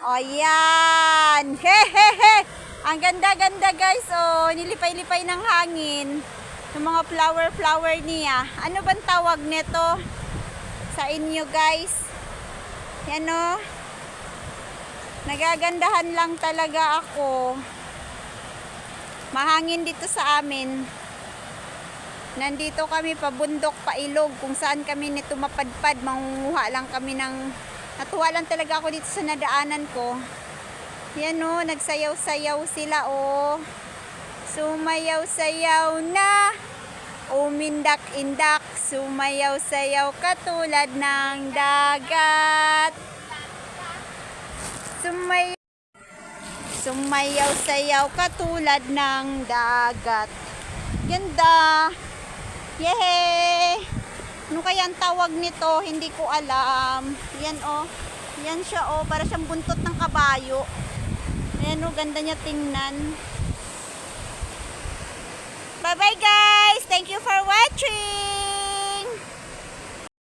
O yan. Hehehe. Ang ganda-ganda guys. Oh, nilipay-lipay ng hangin. Yung mga flower niya. Ano bang tawag nito sa inyo guys? Yan o. Nagagandahan lang talaga ako. Mahangin dito sa amin. Nandito kami pabundok, pailog, kung saan kami nito mapadpad. Mangunguha lang kami ng... Natuwa lang talaga ako dito sa nadaanan ko. Yan o, nagsayaw-sayaw sila o. Sumayaw-sayaw na. Umindak-indak. Sumayaw-sayaw katulad ng dagat. Sumayaw-sayaw katulad ng dagat. Ganda. Yehey! Ano kaya ang tawag nito? Hindi ko alam. Yan o. Yan siya o. Para siyang buntot ng kabayo. Ayan o. Ganda niya tingnan. Bye bye guys! Thank you for